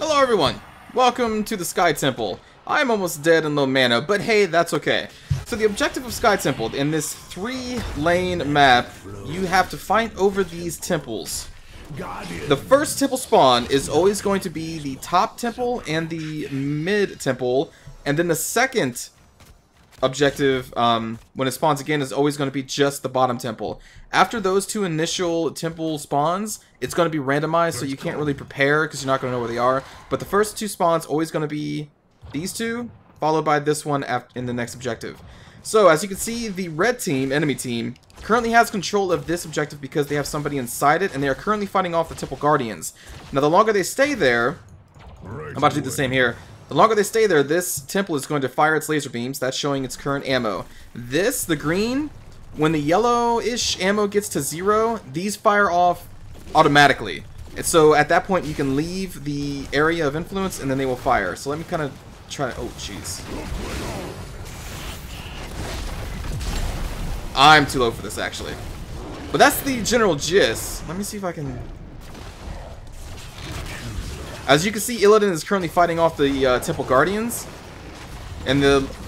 Hello everyone! Welcome to the Sky Temple. I'm almost dead and low mana, but hey, that's okay. So the objective of Sky Temple, in this 3-lane map, you have to fight over these temples. The first temple spawn is always going to be the top temple and the mid temple, and then the second objective, when it spawns again, is always going to be just the bottom temple. After those two initial temple spawns, it's going to be randomized, so you can't really prepare because you're not going to know where they are. But the first two spawns always going to be these two, followed by this one in the next objective. So as you can see, the red team, enemy team, currently has control of this objective because they have somebody inside it, and they are currently fighting off the temple guardians. Now the longer they stay there, I'm about to do the same here. The longer they stay there, this temple is going to fire its laser beams. That's showing its current ammo. This, the green, when the yellowish ammo gets to 0, these fire off automatically. And so at that point, you can leave the area of influence, and then they will fire. So let me kind of try to... Oh, jeez. I'm too low for this, actually. But that's the general gist. Let me see if I can... As you can see, Illidan is currently fighting off the Temple Guardians. And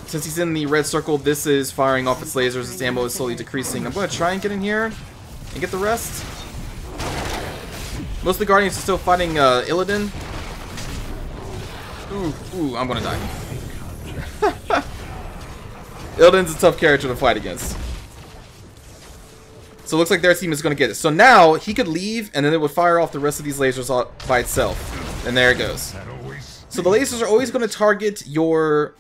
since he's in the red circle, this is firing off its lasers. Its ammo is slowly decreasing. I'm going to try and get in here and get the rest. Most of the Guardians are still fighting Illidan. Ooh, I'm going to die. Illidan's a tough character to fight against. So it looks like their team is going to get it. So now, he could leave, and then it would fire off the rest of these lasers by itself. And there it goes. So the lasers are always going to target your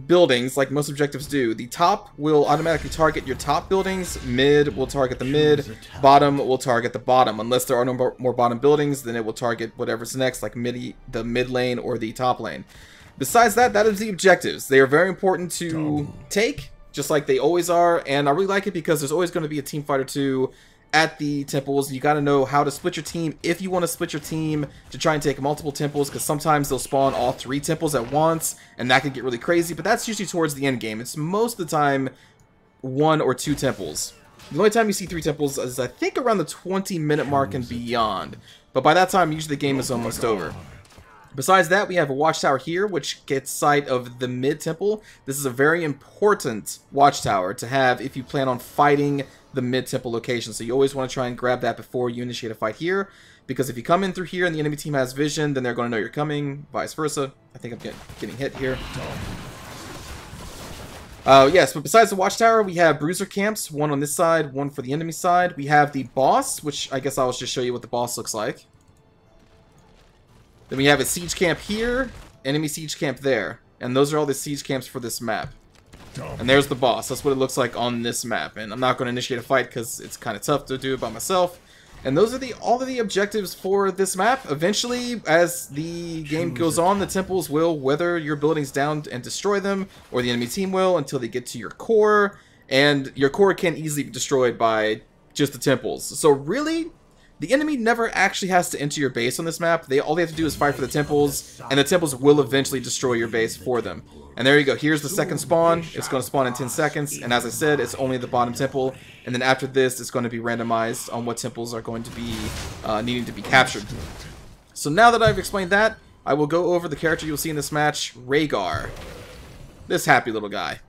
buildings, like most objectives do. The top will automatically target your top buildings, mid will target the mid, bottom will target the bottom. Unless there are no more bottom buildings, then it will target whatever's next, like the mid lane or the top lane. Besides that, that is the objectives. They are very important to take, just like they always are, and I really like it because there's always going to be a team fight or two at the temples. You got to know how to split your team if you want to split your team to try and take multiple temples, because sometimes they'll spawn all 3 temples at once, and that could get really crazy, but that's usually towards the end game. It's most of the time 1 or 2 temples. The only time you see 3 temples is, I think, around the 20-minute mark and beyond, but by that time, usually the game is almost over. Besides that, we have a watchtower here, which gets sight of the mid-temple. This is a very important watchtower to have if you plan on fighting the mid-temple location. So you always want to try and grab that before you initiate a fight here, because if you come in through here and the enemy team has vision, then they're going to know you're coming, vice versa. I think I'm getting hit here. Yes, but besides the watchtower, we have bruiser camps, one on this side, one for the enemy side. We have the boss, which I guess I'll just show you what the boss looks like. Then we have a siege camp here, enemy siege camp there. And those are all the siege camps for this map. And there's the boss. That's what it looks like on this map. And I'm not going to initiate a fight because it's kind of tough to do it by myself. And those are all of the objectives for this map. Eventually, as the game goes on, the temples will weather your buildings down and destroy them, or the enemy team will, until they get to your core. And your core can easily be destroyed by just the temples. So really, the enemy never actually has to enter your base on this map. All they have to do is fight for the temples, and the temples will eventually destroy your base for them. And there you go. Here's the second spawn. It's going to spawn in 10 seconds. And as I said, it's only the bottom temple. And then after this, it's going to be randomized on what temples are going to be needing to be captured. So now that I've explained that, I will go over the character you'll see in this match, Rhaegar. This happy little guy.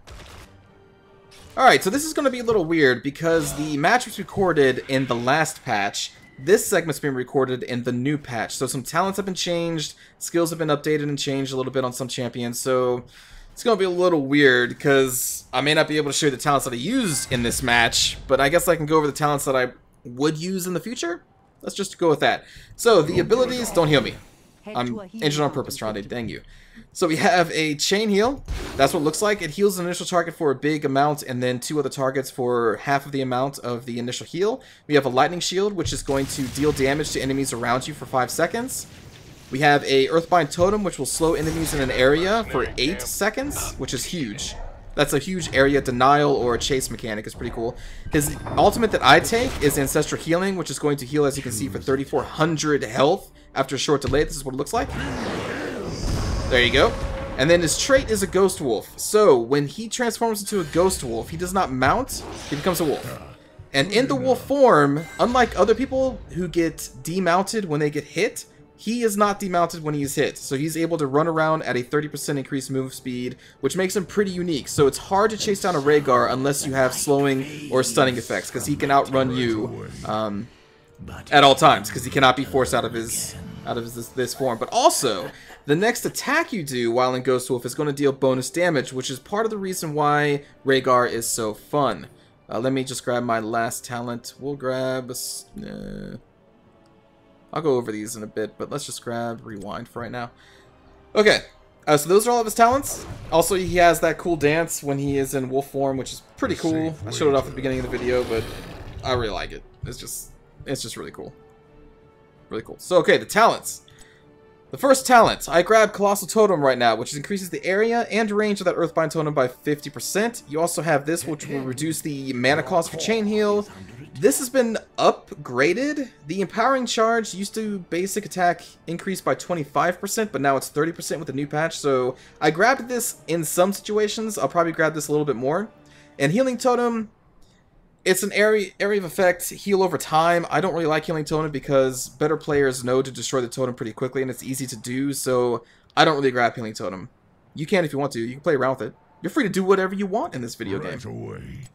Alright, so this is going to be a little weird because the match was recorded in the last patch. This segment's been recorded in the new patch. So some talents have been changed, skills have been updated and changed a little bit on some champions. So it's going to be a little weird because I may not be able to show you the talents that I used in this match, but I guess I can go over the talents that I would use in the future. Let's just go with that. So the abilities, don't heal me. I'm injured on purpose, Trande, dang you. So we have a chain heal. That's what it looks like. It heals an initial target for a big amount and then 2 other targets for half of the amount of the initial heal. We have a lightning shield, which is going to deal damage to enemies around you for 5 seconds. We have a Earthbind Totem, which will slow enemies in an area for 8 seconds, which is huge. That's a huge area denial or a chase mechanic. It's pretty cool. His ultimate that I take is Ancestral Healing, which is going to heal, as you can see, for 3,400 health after a short delay. This is what it looks like. There you go. And then his trait is a Ghost Wolf. So when he transforms into a Ghost Wolf, he does not mount, he becomes a wolf. And in the wolf form, unlike other people who get demounted when they get hit, he is not demounted when he's hit, so he's able to run around at a 30% increased move speed, which makes him pretty unique. So it's hard to chase down a Rhaegar unless you have slowing or stunning effects, because he can outrun you at all times, because he cannot be forced out of this form. But also, the next attack you do while in Ghost Wolf is going to deal bonus damage, which is part of the reason why Rhaegar is so fun. Let me just grab my last talent. We'll grab I'll go over these in a bit, but let's just grab rewind for right now. Okay, so those are all of his talents. Also, he has that cool dance when he is in wolf form, which is pretty cool. I showed it off at the beginning of the video, but I really like it. It's just really cool. Really cool. So, okay, the talents. The first talent, I grab Colossal Totem right now, which increases the area and range of that Earthbind Totem by 50%. You also have this, which will reduce the mana cost for Chain Heal. This has been upgraded. The Empowering Charge used to basic attack increase by 25%, but now it's 30% with the new patch. So I grabbed this in some situations. I'll probably grab this a little bit more. And Healing Totem, it's an area of effect, heal over time. I don't really like Healing Totem because better players know to destroy the totem pretty quickly, and it's easy to do, so I don't really grab Healing Totem. You can if you want to. You can play around with it. You're free to do whatever you want in this video game.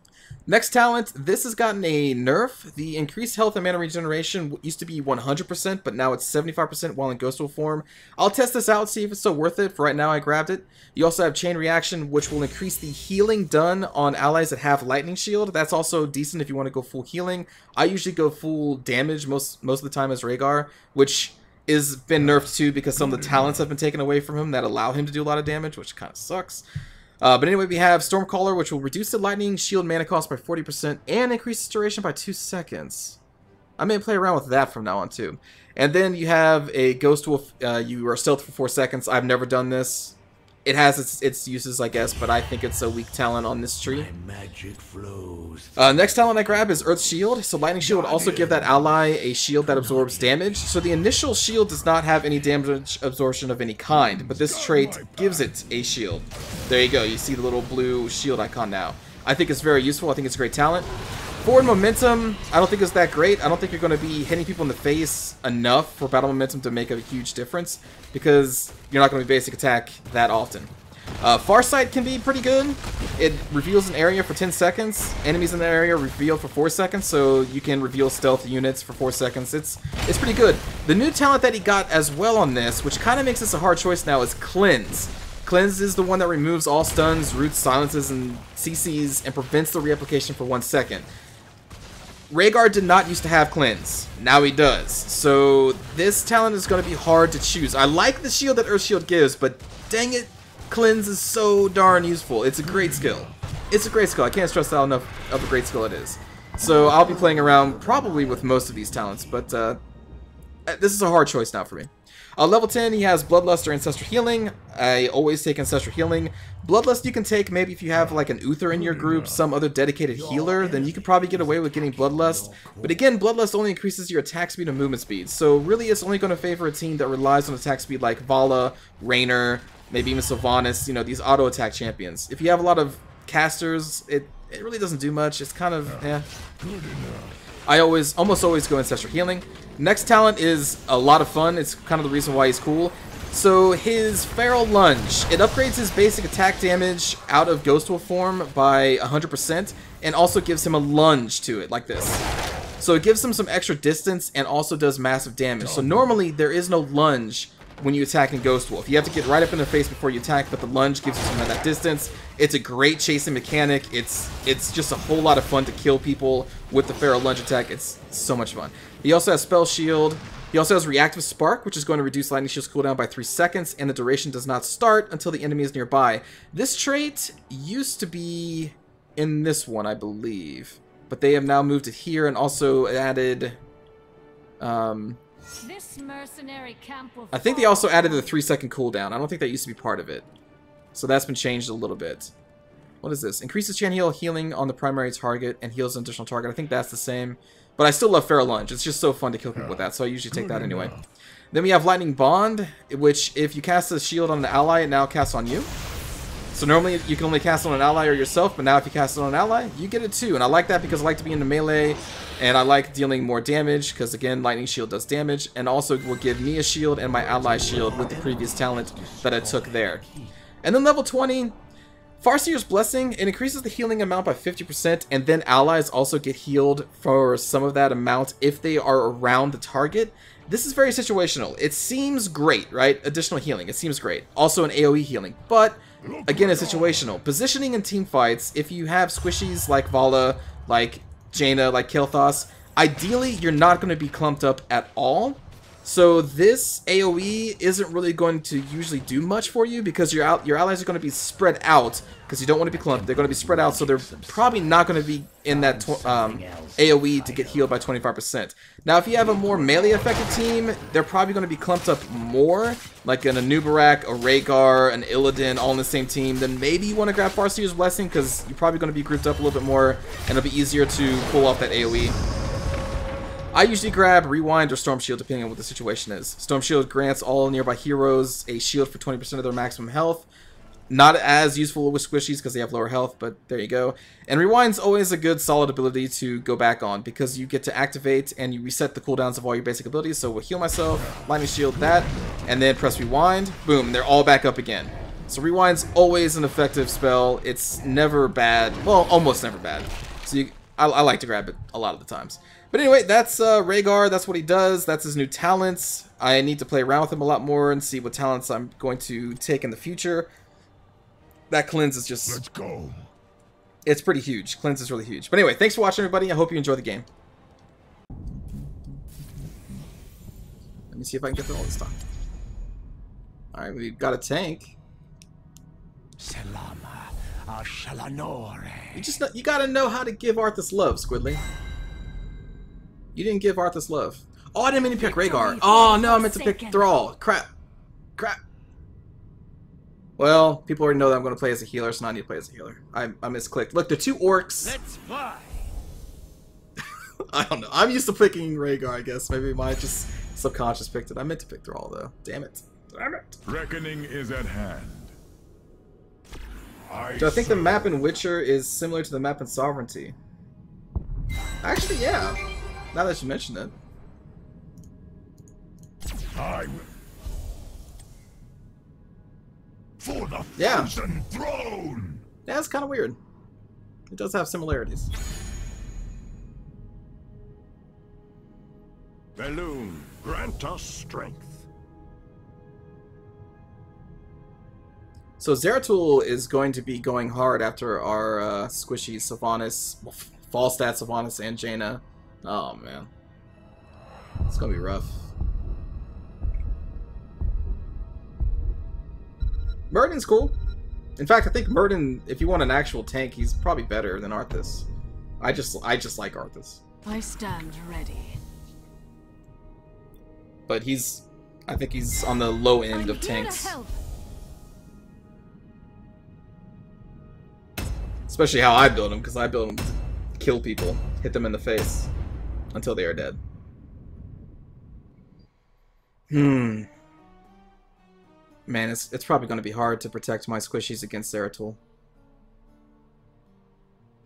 Next talent, this has gotten a nerf. The increased health and mana regeneration used to be 100%, but now it's 75% while in Ghost Wolf form. I'll test this out, see if it's still worth it. For right now, I grabbed it. You also have Chain Reaction, which will increase the healing done on allies that have Lightning Shield. That's also decent if you want to go full healing. I usually go full damage most of the time as Rhaegar, which is been nerfed too because some of the talents have been taken away from him that allow him to do a lot of damage, which kind of sucks. But anyway, we have Stormcaller, which will reduce the lightning shield mana cost by 40% and increase its duration by 2 seconds. I may play around with that from now on too. And then you have a Ghost Wolf. You are stealth for 4 seconds. I've never done this. It has its uses, I guess, but I think it's a weak talent on this tree. Magic flows. Next talent I grab is Earth Shield. So Lightning Shield would also give that ally a shield that absorbs damage. So the initial shield does not have any damage absorption of any kind, but this trait gives it a shield. There you go. You see the little blue shield icon now. I think it's very useful. I think it's a great talent. Forward momentum, I don't think it's that great. I don't think you're going to be hitting people in the face enough for battle momentum to make a huge difference, because you're not going to be basic attack that often. Farsight can be pretty good. It reveals an area for 10 seconds. Enemies in that area reveal for 4 seconds, so you can reveal stealth units for 4 seconds. It's pretty good. The new talent that he got as well on this, which kind of makes this a hard choice now, is Cleanse. Cleanse is the one that removes all stuns, roots, silences, and CCs, and prevents the reapplication for 1 second. Rhaegar did not used to have Cleanse. Now he does. So this talent is going to be hard to choose. I like the shield that Earth Shield gives, but dang it, Cleanse is so darn useful. It's a great skill. It's a great skill. I can't stress that enough of a great skill it is. So I'll be playing around probably with most of these talents, but this is a hard choice now for me. Level 10, he has Bloodlust or Ancestral Healing. I always take Ancestral Healing. Bloodlust you can take maybe if you have like an Uther in your group, some other dedicated healer, then you could probably get away with getting Bloodlust. But again, Bloodlust only increases your attack speed and movement speed, so really it's only going to favor a team that relies on attack speed like Vala, Raynor, maybe even Sylvanas, you know, these auto attack champions. If you have a lot of casters, it really doesn't do much. It's kind of, eh. I almost always go Ancestral Healing. Next talent is a lot of fun. It's kind of the reason why he's cool. So his Feral Lunge, it upgrades his basic attack damage out of Ghost Wolf form by 100% and also gives him a lunge to it like this. So it gives him some extra distance and also does massive damage. So normally there is no lunge when you attack in Ghost Wolf. You have to get right up in their face before you attack, but the lunge gives you some of that distance. It's a great chasing mechanic. It's just a whole lot of fun to kill people with the Feral Lunge attack. It's so much fun. He also has Spell Shield. He also has Reactive Spark, which is going to reduce Lightning Shield's cooldown by 3 seconds, and the duration does not start until the enemy is nearby. This trait used to be in this one, I believe, but they have now moved it here and also added... This mercenary camp will I think they also added the 3-second cooldown. I don't think that used to be part of it. So that's been changed a little bit. What is this? Increases Chain Heal healing on the primary target and heals an additional target. I think that's the same. But I still love Feral Lunge. It's just so fun to kill people with that, so I usually take that anyway. Then we have Lightning Bond, which if you cast a shield on an ally, it now casts on you. So normally you can only cast on an ally or yourself, but now if you cast it on an ally, you get it too. And I like that because I like to be in the melee, and I like dealing more damage because, again, Lightning Shield does damage, and also will give me a shield and my ally shield with the previous talent that I took there. And then level 20, Farseer's Blessing, it increases the healing amount by 50%, and then allies also get healed for some of that amount if they are around the target. This is very situational. It seems great, right? Additional healing, it seems great. Also an AoE healing, but again, it's situational. Positioning in team fights, if you have squishies like Vala, like Jaina, like Kael'thas, ideally you're not going to be clumped up at all. So this AoE isn't really going to usually do much for you because your allies are going to be spread out because you don't want to be clumped. They're going to be spread out, so they're probably not going to be in that AoE to get healed by 25%. Now, if you have a more melee affected team, they're probably going to be clumped up more, like an Anubarak, a Rhaegar, an Illidan, all in the same team. Then maybe you want to grab Farseer's Blessing because you're probably going to be grouped up a little bit more, and it'll be easier to pull off that AoE. I usually grab Rewind or Storm Shield depending on what the situation is. Storm Shield grants all nearby heroes a shield for 20% of their maximum health. Not as useful with squishies because they have lower health, but there you go. And Rewind's always a good solid ability to go back on because you get to activate and you reset the cooldowns of all your basic abilities. So we'll heal myself, Lightning Shield that, and then press Rewind. Boom, they're all back up again. So Rewind's always an effective spell. It's never bad. Well, almost never bad. So I like to grab it a lot of the times. But anyway, that's Rhaegar. That's what he does. That's his new talents. I need to play around with him a lot more and see what talents I'm going to take in the future. That cleanse is just... Let's go. It's pretty huge. Cleanse is really huge. But anyway, thanks for watching, everybody. I hope you enjoy the game. Let me see if I can get through all this stuff. Alright, we've got a tank. You gotta know how to give Arthas love, Squidly. You didn't give Arthas love. Oh, I didn't mean to pick Rhaegar. Oh, no, I meant to pick Thrall. Crap. Crap. Well, people already know that I'm going to play as a healer, so now I need to play as a healer. I misclicked. Look, they're two orcs. Let's fly. I don't know. I'm used to picking Rhaegar, I guess. Maybe I just subconscious picked it. I meant to pick Thrall, though. Damn it. Damn it. Reckoning is at hand. Do I think the map in Witcher is similar to the map in Sovereignty? Actually, yeah. Now that you mention it. I will. For the yeah. Frozen Throne. Yeah, it's kind of weird. It does have similarities. Balloon, grant us strength. So Zeratul is going to be going hard after our squishies Sylvanas, well, Falstad, Sylvanas, and Jaina. Oh man, it's gonna be rough. Murden's cool. In fact, I think Murden, if you want an actual tank, he's probably better than Arthas. I just like Arthas. I stand ready. But I think he's on the low end of tanks. Especially how I build him, because I build him to kill people, hit them in the face until they are dead. Man, it's probably going to be hard to protect my squishies against Zeratul.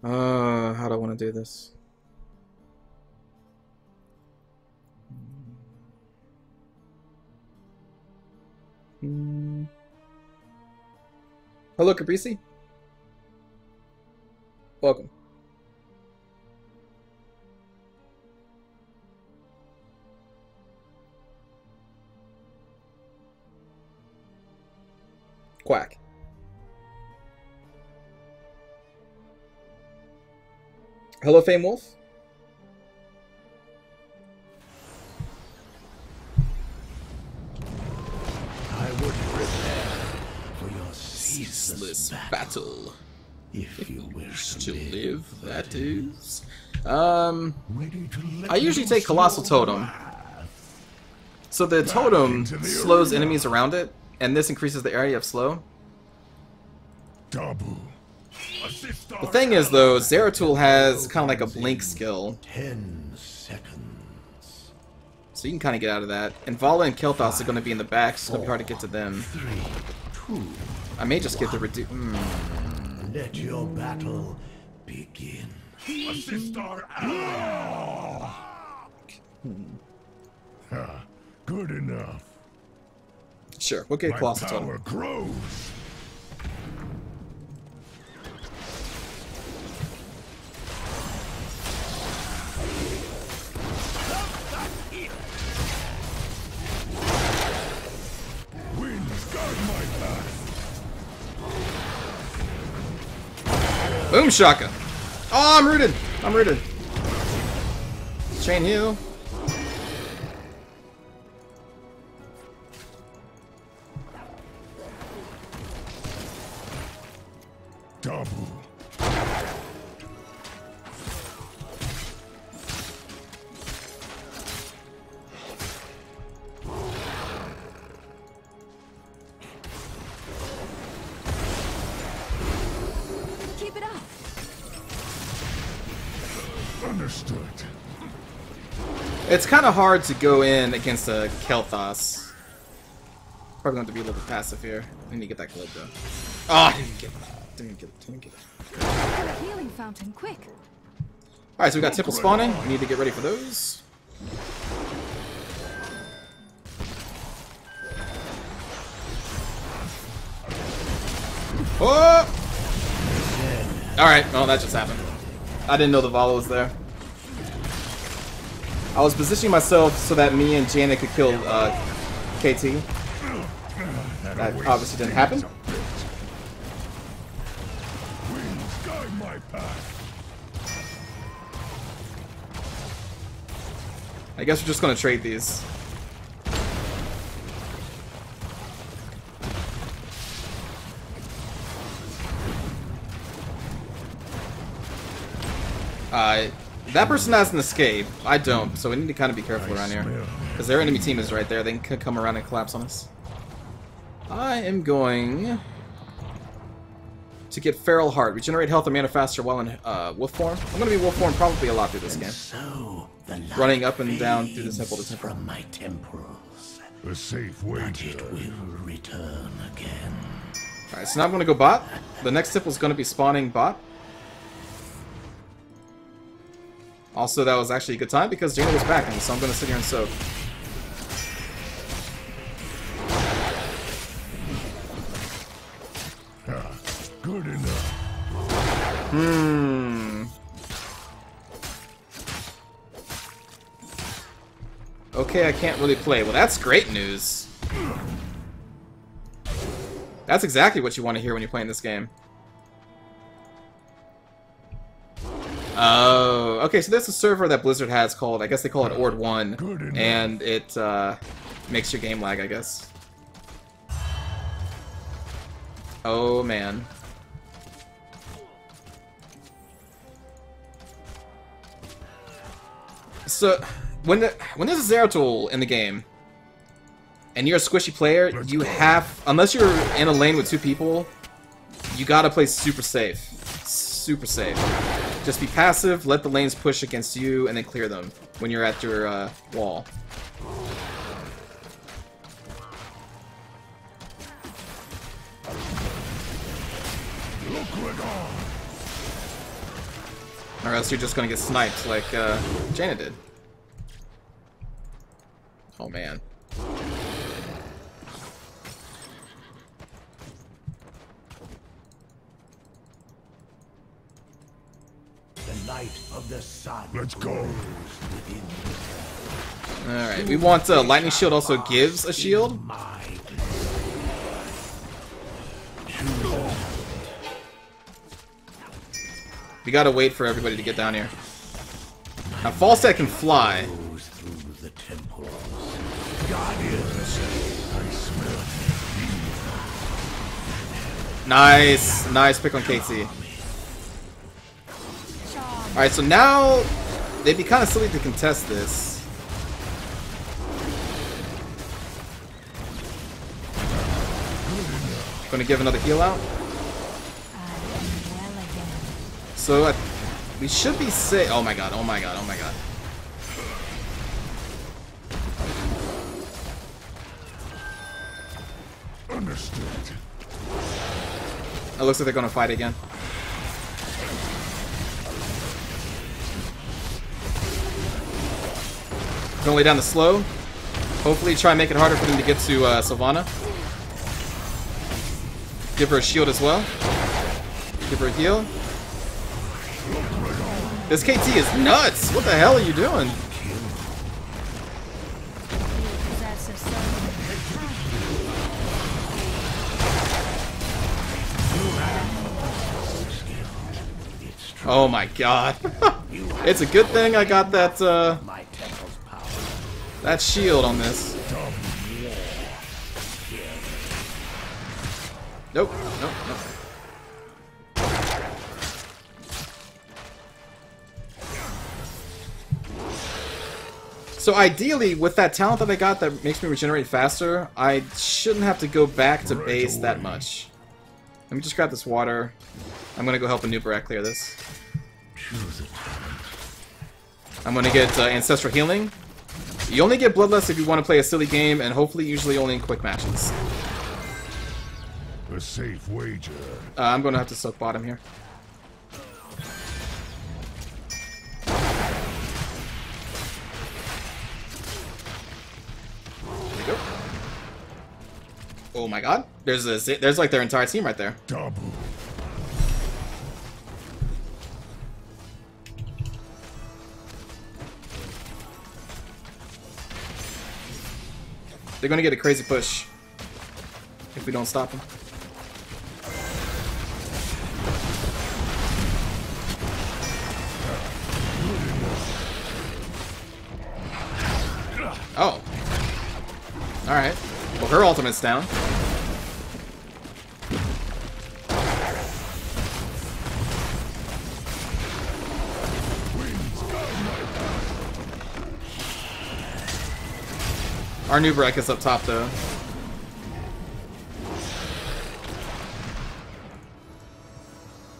How do I want to do this? Hello, Caprisi. Welcome. Quack. Hello, Fame Wolf. I would prepare for your ceaseless battle. If you wish to live, that is. I usually take Colossal Totem. So the totem slows enemies around it, and this increases the area of slow. The thing is, though, Zeratul has kind of like a blink skill. 10 seconds. So you can kind of get out of that. And Vala and Kael'thas are going to be in the back, so it's going to be hard to get to them. 3, I may just get the reduce. Let your battle begin. Assist our ally. Good enough. Sure, we'll get My Colossal power Totem. grows. Winds guard my path. Boom shaka. Oh, I'm rooted. I'm rooted. Chain heal. Double. Keep it up. Understood. It's kind of hard to go in against a Kel'Thas. Probably going to be a little bit passive here. I need to get that glove though. Oh, I didn't get it. Didn't get it. A healing fountain, quick. Alright, so we got Tipple spawning. We need to get ready for those. Oh! Alright, well, that just happened. I didn't know the Vala was there. I was positioning myself so that me and Janet could kill KT. That obviously didn't happen. Winds guide my path. I guess we're just gonna trade these. That person has an escape. I don't, so we need to kind of be careful around here. Because their enemy team is right there. They can come around and collapse on us. I am going to get Feral Heart. Regenerate health and mana faster while in wolf form. I'm going to be wolf form probably a lot through this game. So the light Running up and down through the temple to fades temple. from my temples, A safe way but to it will return again. Alright, so now I'm going to go bot. The next temple is going to be spawning bot. Also, that was actually a good time because Jaina was back, and so I'm going to sit here and soak. good enough. Okay, I can't really play. Well, that's great news. That's exactly what you want to hear when you're playing this game. Oh, okay, so there's a server that Blizzard has called, I guess they call it Ord 1, and it makes your game lag, I guess. Oh, man. So, when there's a Zero tool in the game, and you're a squishy player, you have, unless you're in a lane with two people, you gotta play super safe. Super safe. Just be passive, let the lanes push against you, and then clear them when you're at your wall. Look, Rhaegar. Or else you're just gonna get sniped like Jaina did. Oh man. The light of the sun. Let's go. Alright, we want Lightning Shield also gives a shield. We gotta wait for everybody to get down here. Now, Falstad can fly. Nice, nice pick on KT. Alright, so now they'd be kind of silly to contest this. Gonna give another heal out. So we should be safe. Oh my god, oh my god, oh my god. Understood. It looks like they're gonna fight again. Gonna lay down the slow. Hopefully try and make it harder for them to get to Sylvana. Give her a shield as well. Give her a heal. This KT is nuts! What the hell are you doing? Oh my god. It's a good thing I got that that shield on this. Nope, nope, nope. So ideally, with that talent that I got that makes me regenerate faster, I shouldn't have to go back to base that much. Let me just grab this water. I'm gonna go help Anubarak clear this. I'm gonna get Ancestral Healing. You only get Bloodlust if you want to play a silly game, and hopefully usually only in quick matches. A safe wager. I'm gonna have to soak bottom here. Oh my god. There's like their entire team right there. Double. They're gonna get a crazy push if we don't stop them. Oh. Alright. Well, her ultimate's down. Our new Breck is up top, though.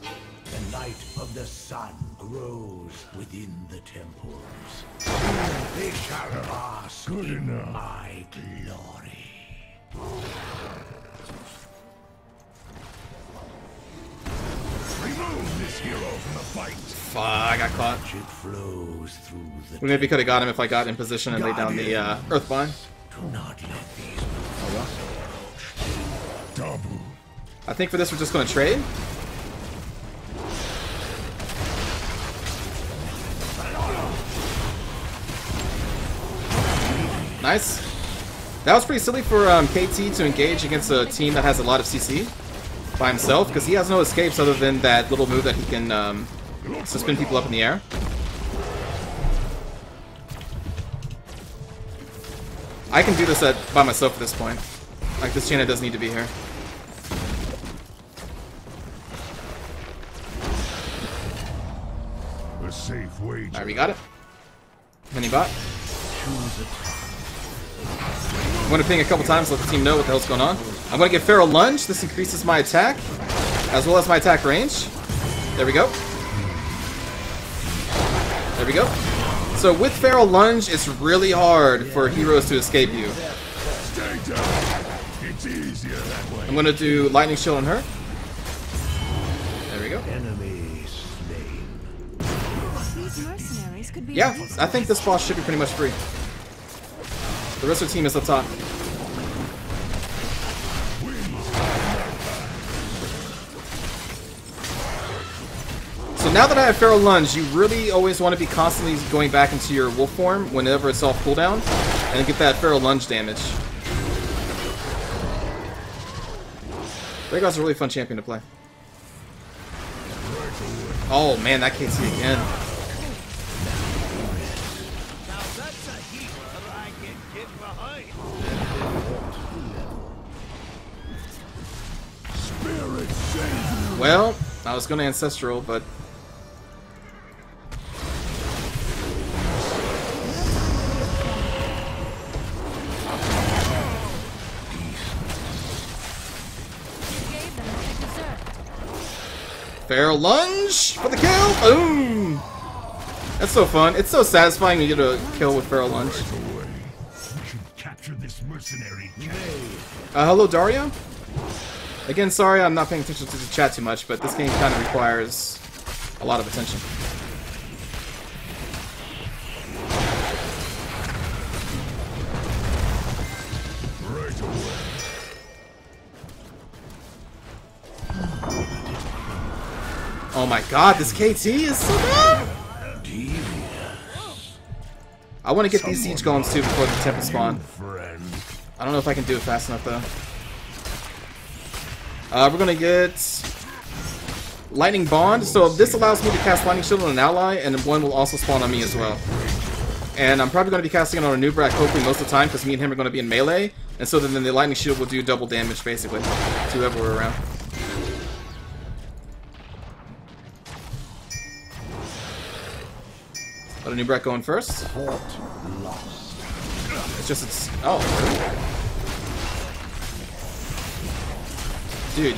The light of the sun grows within the temples. They shall bask Good in enough. my glory. Remove this hero from the fight. Fuck, I got caught. It flows through the We maybe could have got him if I got in position and laid down the Earthbind. Do not let these Oh well. Double. I think for this we're just gonna trade. Nice. That was pretty silly for KT to engage against a team that has a lot of CC by himself, because he has no escapes other than that little move that he can suspend people up in the air. I can do this by myself at this point. Like, this Jaina doesn't need to be here. A safe wager. Alright, we got it. Mini bot. I'm going to ping a couple times, let the team know what the hell's going on. I'm going to get Feral Lunge. This increases my attack, as well as my attack range. There we go. There we go. So with Feral Lunge, it's really hard for heroes to escape you. Stay down. It's easier that way. I'm going to do Lightning Shield on her. There we go. enemy slain. These mercenaries could be Yeah, a resource. I think this boss should be pretty much free. The rest of the team is up top. So now that I have Feral Lunge, you really always want to be constantly going back into your wolf form whenever it's off cooldown, and then get that Feral Lunge damage. Rhaegar's a really fun champion to play. Oh man, that KT again. Spirit save you. Well, I was going to Ancestral, but Gave them what they deserved. Feral Lunge for the kill! Boom! That's so fun. It's so satisfying when you get a kill with Feral Lunge. Away. We should capture this mercenary. Hello, Dario? Again, sorry I'm not paying attention to the chat too much, but this game kind of requires a lot of attention. Right away. Oh my god, this KT is so bad! I want to get these siege golems too before the temple spawn. I don't know if I can do it fast enough though. We're gonna get Lightning Bond, so this allows me to cast Lightning Shield on an ally, and one will also spawn on me as well. And I'm probably going to be casting it on a Nubrak hopefully most of the time, because me and him are going to be in melee, and so then the Lightning Shield will do double damage basically to whoever we're around. Let a Nubrak go in first. It's just oh. Dude,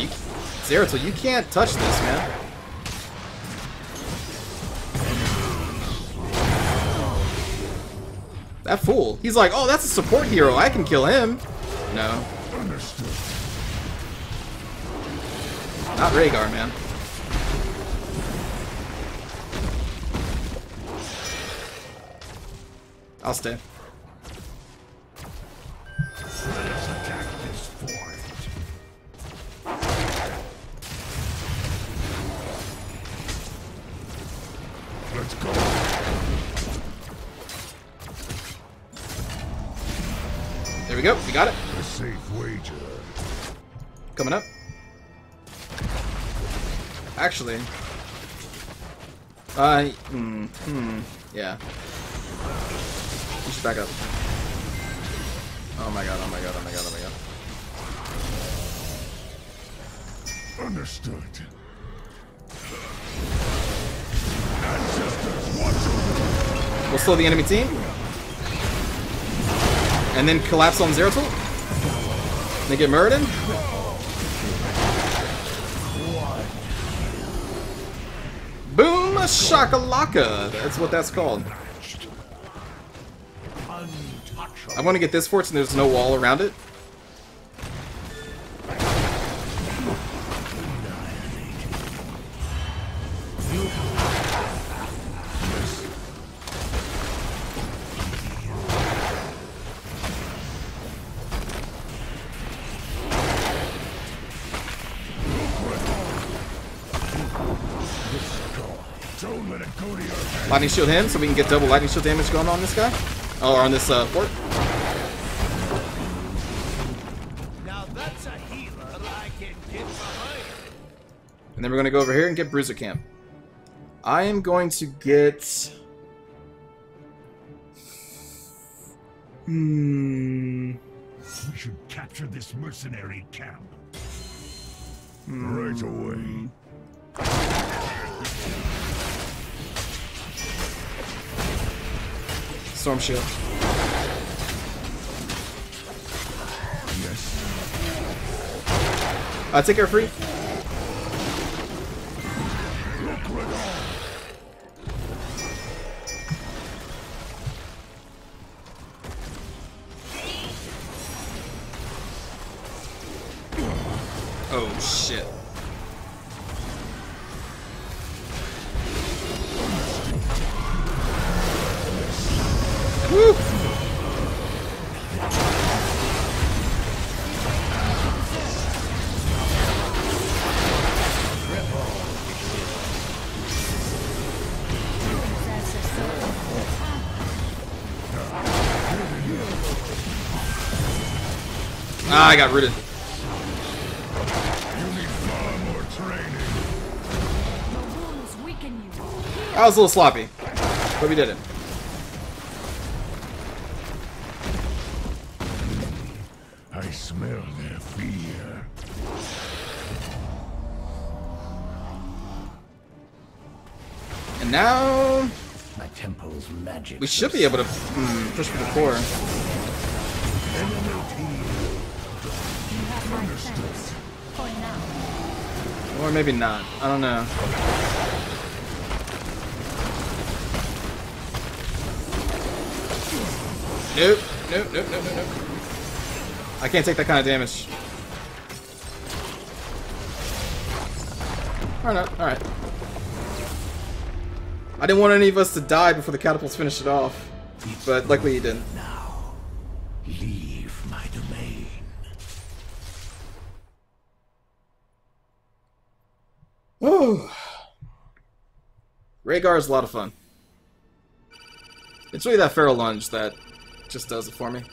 Zeratul, you can't touch this, man. That fool. He's like, oh, that's a support hero. I can kill him. No. Not Rhaegar, man. I'll stay. Let's attack this fort. Let's go. There we go. We got it. A safe wager. Coming up. Actually. Yeah. You should back up. Oh my god, oh my god, oh my god, oh my god. Understood. We'll slow the enemy team. And then collapse on Zeratul. They get murdered. Boom shakalaka. That's what that's called. I want to get this fort so there's no wall around it. Don't let it go to your head. Lightning shield him so we can get double lightning shield damage going on this guy. Oh, or on this fort. Now that's a healer I can get behind. And then we're going to go over here and get Bruiser Camp. I am going to get... We should capture this mercenary camp. Right away. Storm Shield. Yes. Take care, free. Oh shit. Woo! Ah, I got rooted. You need far more training. The wounds weaken you. That was a little sloppy, but we did it. I smell their fear. And now My temple's magic. we should be able to push for the core. You have my thanks. For now. Or maybe not. I don't know. Nope. Nope, nope, nope, nope, nope. I can't take that kind of damage. Or not. Alright. I didn't want any of us to die before the catapults finished it off. But luckily he didn't. Now, leave my domain. Oh. Rhaegar is a lot of fun. It's really that Feral Lunge that just does it for me.